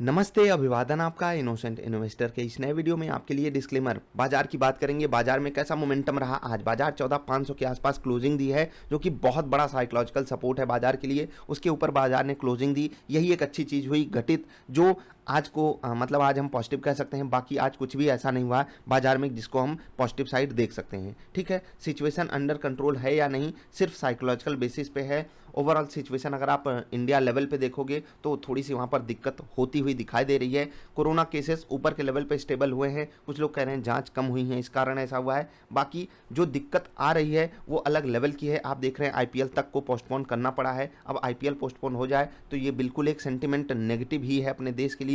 नमस्ते, अभिवादन आपका इनोसेंट इन्वेस्टर के इस नए वीडियो में आपके लिए डिस्क्लेमर। बाजार की बात करेंगे। बाजार में कैसा मोमेंटम रहा आज। बाजार 14,500 के आसपास क्लोजिंग दी है, जो कि बहुत बड़ा साइकोलॉजिकल सपोर्ट है बाजार के लिए। उसके ऊपर बाजार ने क्लोजिंग दी, यही एक अच्छी चीज़ हुई घटित, जो आज को मतलब आज हम पॉजिटिव कह सकते हैं। बाकी आज कुछ भी ऐसा नहीं हुआ बाजार में जिसको हम पॉजिटिव साइड देख सकते हैं। ठीक है, सिचुएशन अंडर कंट्रोल है या नहीं, सिर्फ साइकोलॉजिकल बेसिस पे है। ओवरऑल सिचुएशन अगर आप इंडिया लेवल पे देखोगे तो थोड़ी सी वहाँ पर दिक्कत होती हुई दिखाई दे रही है। कोरोना केसेस ऊपर के लेवल पे स्टेबल हुए हैं, कुछ लोग कह रहे हैं जांच कम हुई है, इस कारण ऐसा हुआ है। बाकी जो दिक्कत आ रही है वो अलग लेवल की है। आप देख रहे हैं आईपीएल तक को पोस्टपोन करना पड़ा है। अब आईपीएल पोस्टपोन हो जाए तो ये बिल्कुल एक सेंटिमेंट नेगेटिव ही है अपने देश के लिए।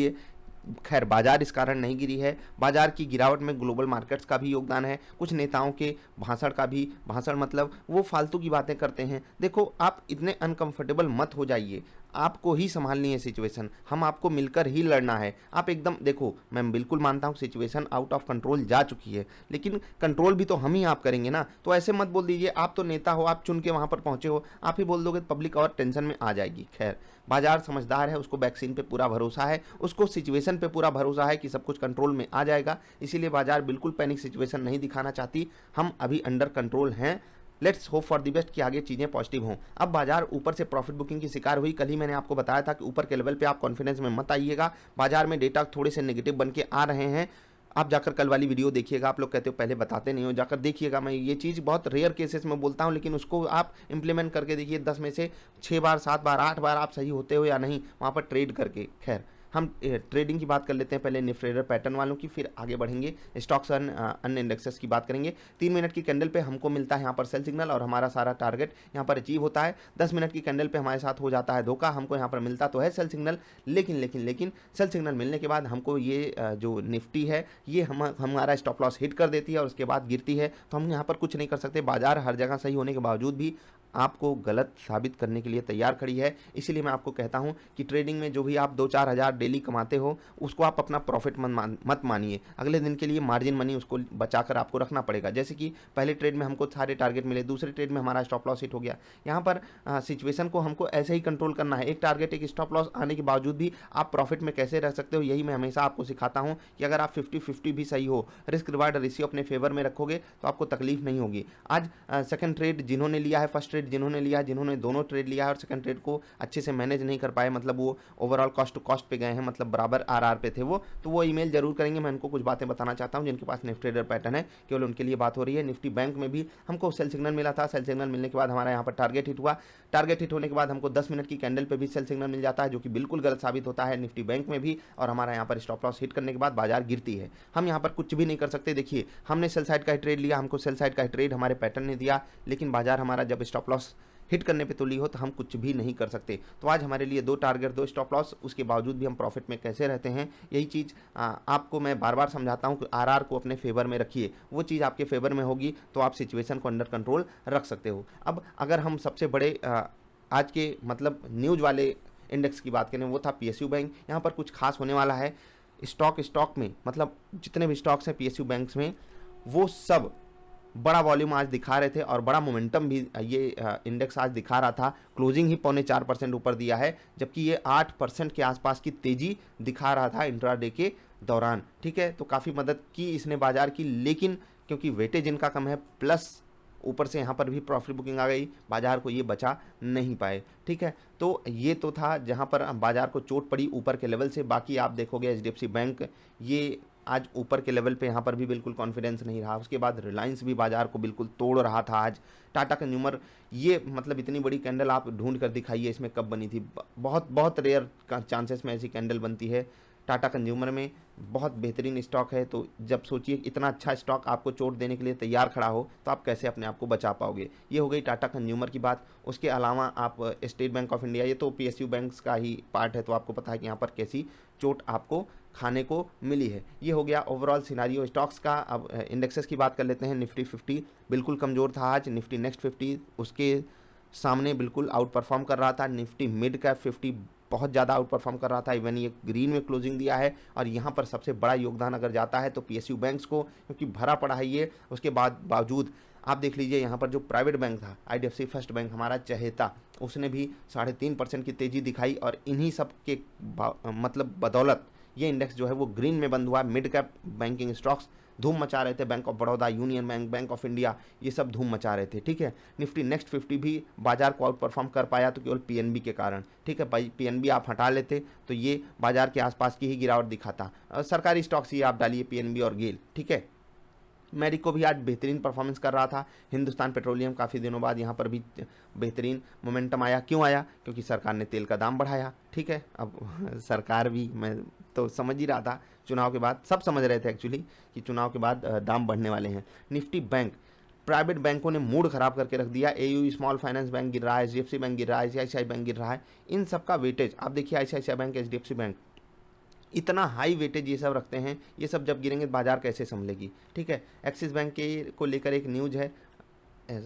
खैर, बाजार इस कारण नहीं गिरी है। बाजार की गिरावट में ग्लोबल मार्केट्स का भी योगदान है, कुछ नेताओं के भाषण का भी। भाषण मतलब वो फालतू की बातें करते हैं। देखो, आप इतने अनकंफर्टेबल मत हो जाइए, आपको ही संभालनी है सिचुएशन, हम आपको मिलकर ही लड़ना है। आप एकदम देखो, मैं बिल्कुल मानता हूँ सिचुएशन आउट ऑफ कंट्रोल जा चुकी है, लेकिन कंट्रोल भी तो हम ही आप करेंगे ना। तो ऐसे मत बोल दीजिए, आप तो नेता हो, आप चुन के वहाँ पर पहुँचे हो, आप ही बोल दोगे तो पब्लिक और टेंशन में आ जाएगी। खैर, बाजार समझदार है, उसको वैक्सीन पे पूरा भरोसा है, उसको सिचुएशन पे पूरा भरोसा है कि सब कुछ कंट्रोल में आ जाएगा। इसीलिए बाजार बिल्कुल पैनिक सिचुएशन नहीं दिखाना चाहती। हम अभी अंडर कंट्रोल हैं। Let's hope for the best कि आगे चीज़ें पॉजिटिव हों। अब बाजार ऊपर से प्रॉफिट बुकिंग की शिकार हुई। कल ही मैंने आपको बताया था कि ऊपर के लेवल पे आप कॉन्फिडेंस में मत आइएगा। बाजार में डेटा थोड़े से नेगेटिव बन के आ रहे हैं। आप जाकर कल वाली वीडियो देखिएगा। आप लोग कहते हो पहले बताते नहीं हो, जाकर देखिएगा। मैं ये चीज़ बहुत रेयर केसेस में बोलता हूँ, लेकिन उसको आप इंप्लीमेंट करके देखिए। 10 में से 6 बार, 7 बार, 8 बार आप सही होते हो या नहीं वहाँ पर ट्रेड करके। खैर, हम ट्रेडिंग की बात कर लेते हैं पहले, निफ्टी ट्रेडर पैटर्न वालों की, फिर आगे बढ़ेंगे स्टॉक्स अन्य इंडेक्सेस की बात करेंगे। 3 मिनट की कैंडल पे हमको मिलता है यहाँ पर सेल सिग्नल और हमारा सारा टारगेट यहाँ पर अचीव होता है। 10 मिनट की कैंडल पे हमारे साथ हो जाता है धोखा, हमको यहाँ पर मिलता तो है सेल सिग्नल, लेकिन सेल सिग्नल मिलने के बाद हमको ये जो निफ्टी है ये हमारा स्टॉप लॉस हिट कर देती है और उसके बाद गिरती है। तो हम यहाँ पर कुछ नहीं कर सकते। बाजार हर जगह सही होने के बावजूद भी आपको गलत साबित करने के लिए तैयार खड़ी है। इसीलिए मैं आपको कहता हूं कि ट्रेडिंग में जो भी आप 2-4 हज़ार डेली कमाते हो उसको आप अपना प्रॉफिट मत मानिए। अगले दिन के लिए मार्जिन मनी उसको बचाकर आपको रखना पड़ेगा। जैसे कि पहले ट्रेड में हमको सारे टारगेट मिले, दूसरे ट्रेड में हमारा स्टॉप लॉस हिट हो गया। यहाँ पर सिचुएशन को हमको ऐसे ही कंट्रोल करना है। एक टारगेट, एक स्टॉप लॉस आने के बावजूद भी आप प्रॉफिट में कैसे रह सकते हो, यही मैं हमेशा आपको सिखाता हूँ कि अगर आप 50-50 भी सही हो, रिस्क रिवार्ड रेशियो अपने फेवर में रखोगे तो आपको तकलीफ नहीं होगी। आज सेकंड ट्रेड जिन्होंने लिया है, फर्स्ट ट्रेड जिन्होंने लिया, जिन्होंने दोनों ट्रेड लिया है और सेकंड ट्रेड को अच्छे से मैनेज नहीं कर पाए, मतलब वो ओवरऑल कॉस्ट टू कॉस्ट पे गए हैं, मतलब बराबर आरआर पे थे वो, तो वो ईमेल जरूर करेंगे। मैं उनको कुछ बातें बताना चाहता हूं। जिनके पास निफ्टी ट्रेडर पैटर्न है केवल उनके लिए बात हो रही है। निफ्टी बैंक में भी हमको सेल सिग्नल मिला था। सेल सिग्नल मिलने के बाद हमारा यहाँ पर टारगेट हिट हुआ। टारगेट हिट होने के बाद हमको 10 मिनट की कैंडल पे भी सेल सिग्नल मिल जाता है, जो कि बिल्कुल गलत साबित होता है निफ्टी बैंक में भी। और हमारा यहाँ पर स्टॉप लॉस हिट करने के बाद बाजार गिरती है। हम यहाँ पर कुछ भी नहीं कर सकते। देखिए, हमने सेल साइड का ट्रेड लिया, हमको सेल साइड का ट्रेड हमारे पैटर्न ने दिया, लेकिन बाजार हमारा जब स्टॉप लॉस हिट करने पे तुली हो तो हम कुछ भी नहीं कर सकते। तो आज हमारे लिए 2 टारगेट, 2 स्टॉप लॉस, उसके बावजूद भी हम प्रॉफिट में कैसे रहते हैं, यही चीज़ आपको मैं बार बार समझाता हूं कि आरआर को अपने फेवर में रखिए। वो चीज़ आपके फेवर में होगी तो आप सिचुएशन को अंडर कंट्रोल रख सकते हो। अब अगर हम सबसे बड़े आज के मतलब न्यूज़ वाले इंडेक्स की बात करें, वो था पीएसयू बैंक। यहाँ पर कुछ खास होने वाला है। स्टॉक में मतलब जितने भी स्टॉक्स हैं पीएसयू बैंक्स में, वो सब बड़ा वॉल्यूम आज दिखा रहे थे और बड़ा मोमेंटम भी ये इंडेक्स आज दिखा रहा था। क्लोजिंग ही 0.4% ऊपर दिया है, जबकि ये 8% के आसपास की तेजी दिखा रहा था इंट्राडे के दौरान। ठीक है, तो काफ़ी मदद की इसने बाजार की, लेकिन क्योंकि वेटेज इनका कम है, प्लस ऊपर से यहाँ पर भी प्रॉफिट बुकिंग आ गई, बाजार को ये बचा नहीं पाए। ठीक है, तो ये तो था जहाँ पर बाजार को चोट पड़ी ऊपर के लेवल से। बाकी आप देखोगे एचडीएफसी बैंक ये आज ऊपर के लेवल पे यहाँ पर भी बिल्कुल कॉन्फिडेंस नहीं रहा। उसके बाद रिलायंस भी बाजार को बिल्कुल तोड़ रहा था आज। टाटा कंज्यूमर, ये मतलब इतनी बड़ी कैंडल आप ढूंढ कर दिखाइए इसमें कब बनी थी। बहुत रेयर चांसेस में ऐसी कैंडल बनती है। टाटा कंज्यूमर में बहुत बेहतरीन स्टॉक है, तो जब सोचिए इतना अच्छा स्टॉक आपको चोट देने के लिए तैयार खड़ा हो तो आप कैसे अपने आप को बचा पाओगे। ये हो गई टाटा कंज्यूमर की बात। उसके अलावा आप स्टेट बैंक ऑफ इंडिया, ये तो पीएसयू बैंक्स का ही पार्ट है, तो आपको पता है कि यहाँ पर कैसी चोट आपको खाने को मिली है। ये हो गया ओवरऑल सिनारियो स्टॉक्स का। अब इंडेक्सेस की बात कर लेते हैं। निफ्टी 50 बिल्कुल कमज़ोर था आज। निफ्टी नेक्स्ट 50 उसके सामने बिल्कुल आउट परफॉर्म कर रहा था। निफ्टी मिड कैप 50 बहुत ज़्यादा आउट परफॉर्म कर रहा था। इवन ये ग्रीन में क्लोजिंग दिया है। और यहाँ पर सबसे बड़ा योगदान अगर जाता है तो पीएसयू बैंक्स को, क्योंकि भरा पड़ा है ये। उसके बावजूद आप देख लीजिए यहाँ पर जो प्राइवेट बैंक था, IDFC फर्स्ट बैंक हमारा चहेता, उसने भी 3.5% की तेज़ी दिखाई और इन्हीं सब के मतलब बदौलत ये इंडेक्स जो है वो ग्रीन में बंद हुआ। मिड कैप बैंकिंग स्टॉक्स धूम मचा रहे थे, bank of Baroda, union bank, bank of India, ये सब धूम मचा रहे थे। ठीक है, निफ्टी नेक्स्ट 50 भी बाजार को आउट परफॉर्म कर पाया तो केवल PNB के कारण। ठीक है, PNB आप हटा लेते तो ये बाजार के आसपास की ही गिरावट दिखाता। सरकारी स्टॉक्स ही आप डालिए, PNB और गेल। ठीक है, मैरिको भी आज बेहतरीन परफॉर्मेंस कर रहा था। हिंदुस्तान पेट्रोलियम काफ़ी दिनों बाद यहाँ पर भी बेहतरीन मोमेंटम आया। क्यों आया? क्योंकि सरकार ने तेल का दाम बढ़ाया। ठीक है, अब सरकार भी, मैं तो समझ ही रहा था चुनाव के बाद, सब समझ रहे थे एक्चुअली कि चुनाव के बाद दाम बढ़ने वाले हैं। निफ्टी बैंक, प्राइवेट बैंकों ने मूड खराब करके रख दिया। AU स्मॉल फाइनेंस बैंक गिर रहा है, HDFC बैंक गिर रहा है, ICICI बैंक गिर रहा है। इन सब का वेटेज आप देखिए, ICICI बैंक, HDFC बैंक, इतना हाई वेटेज ये सब रखते हैं। ये सब जब गिरेंगे तो बाजार कैसे संभलेगी? ठीक है, एक्सिस बैंक के को लेकर एक न्यूज़ है,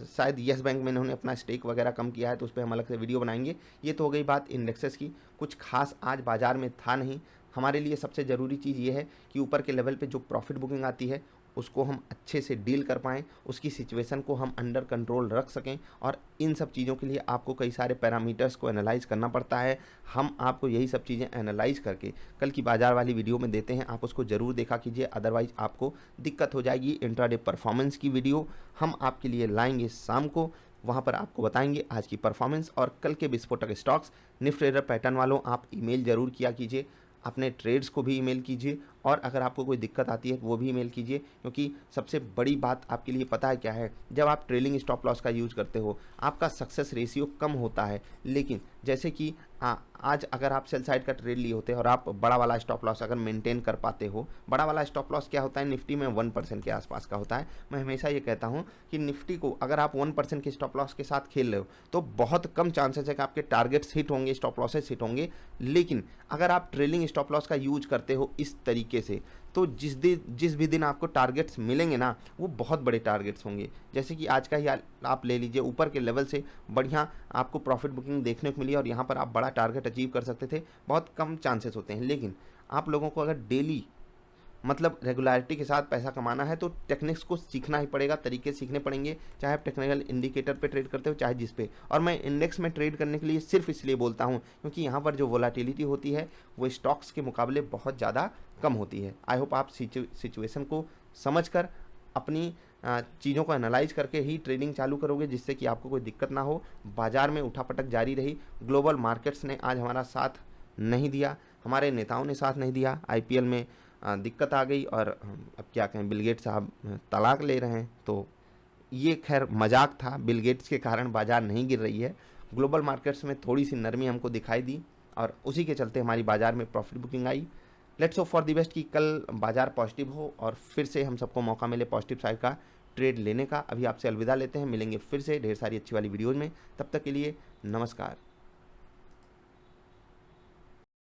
शायद येस बैंक में इन्होंने अपना स्टेक वगैरह कम किया है, तो उस पर हम अलग से वीडियो बनाएंगे। ये तो हो गई बात इंडेक्सेस की। कुछ खास आज बाजार में था नहीं। हमारे लिए सबसे ज़रूरी चीज़ ये है कि ऊपर के लेवल पे जो प्रॉफिट बुकिंग आती है उसको हम अच्छे से डील कर पाएँ, उसकी सिचुएशन को हम अंडर कंट्रोल रख सकें। और इन सब चीज़ों के लिए आपको कई सारे पैरामीटर्स को एनालाइज करना पड़ता है। हम आपको यही सब चीज़ें एनालाइज करके कल की बाजार वाली वीडियो में देते हैं, आप उसको ज़रूर देखा कीजिए, अदरवाइज आपको दिक्कत हो जाएगी। इंट्राडे परफॉर्मेंस की वीडियो हम आपके लिए लाएंगे शाम को, वहाँ पर आपको बताएंगे आज की परफॉर्मेंस और कल के विस्फोटक स्टॉक्स। निफ्ट ट्रेडर पैटर्न वालों, आप ईमेल ज़रूर किया कीजिए, अपने ट्रेड्स को भी ईमेल कीजिए, और अगर आपको कोई दिक्कत आती है वो भी ईमेल कीजिए। क्योंकि सबसे बड़ी बात आपके लिए पता है क्या है? जब आप ट्रेलिंग स्टॉप लॉस का यूज़ करते हो आपका सक्सेस रेशियो कम होता है। लेकिन जैसे कि आज अगर आप सेल साइड का ट्रेड लिए होते हैं और आप बड़ा वाला स्टॉप लॉस अगर मेंटेन कर पाते हो, बड़ा वाला स्टॉप लॉस क्या होता है? निफ्टी में 1% के आसपास का होता है। मैं हमेशा ये कहता हूँ कि निफ्टी को अगर आप 1% के स्टॉप लॉस के साथ खेल रहे हो तो बहुत कम चांसेस है कि आपके टारगेट्स हिट होंगे, स्टॉप लॉसेस हिट होंगे। लेकिन अगर आप ट्रेलिंग स्टॉप लॉस का यूज करते हो इस तरीके से, तो जिस भी दिन आपको टारगेट्स मिलेंगे ना, वो बहुत बड़े टारगेट्स होंगे। जैसे कि आज का ही आप ले लीजिए, ऊपर के लेवल से बढ़िया आपको प्रॉफिट बुकिंग देखने को मिली और यहाँ पर आप बड़ा टारगेट अचीव कर सकते थे। बहुत कम चांसेस होते हैं। लेकिन आप लोगों को अगर डेली मतलब रेगुलरिटी के साथ पैसा कमाना है तो टेक्निक्स को सीखना ही पड़ेगा, तरीके सीखने पड़ेंगे, चाहे आप टेक्निकल इंडिकेटर पे ट्रेड करते हो चाहे जिस पे। और मैं इंडेक्स में ट्रेड करने के लिए सिर्फ इसलिए बोलता हूँ क्योंकि यहाँ पर जो वोलाटिलिटी होती है वो स्टॉक्स के मुकाबले बहुत ज़्यादा कम होती है। आई होप आप सिचुएशन को समझकर अपनी चीज़ों को एनालाइज करके ही ट्रेडिंग चालू करोगे, जिससे कि आपको कोई दिक्कत ना हो। बाजार में उठापटक जारी रही, ग्लोबल मार्केट्स ने आज हमारा साथ नहीं दिया, हमारे नेताओं ने साथ नहीं दिया। IPL में दिक्कत आ गई और अब क्या कहें, बिल गेट्स साहब तलाक ले रहे हैं, तो ये खैर मजाक था। बिल गेट्स के कारण बाजार नहीं गिर रही है। ग्लोबल मार्केट्स में थोड़ी सी नरमी हमको दिखाई दी और उसी के चलते हमारी बाजार में profit booking I. Let's hope for the best कि कल बाजार पॉजिटिव हो और फिर से हम सबको मौका मिले पॉजिटिव साइड का ट्रेड लेने का। अभी आपसे अलविदा लेते हैं, मिलेंगे फिर से ढेर सारी अच्छी वाली वीडियोज़ में। तब तक के लिए नमस्कार।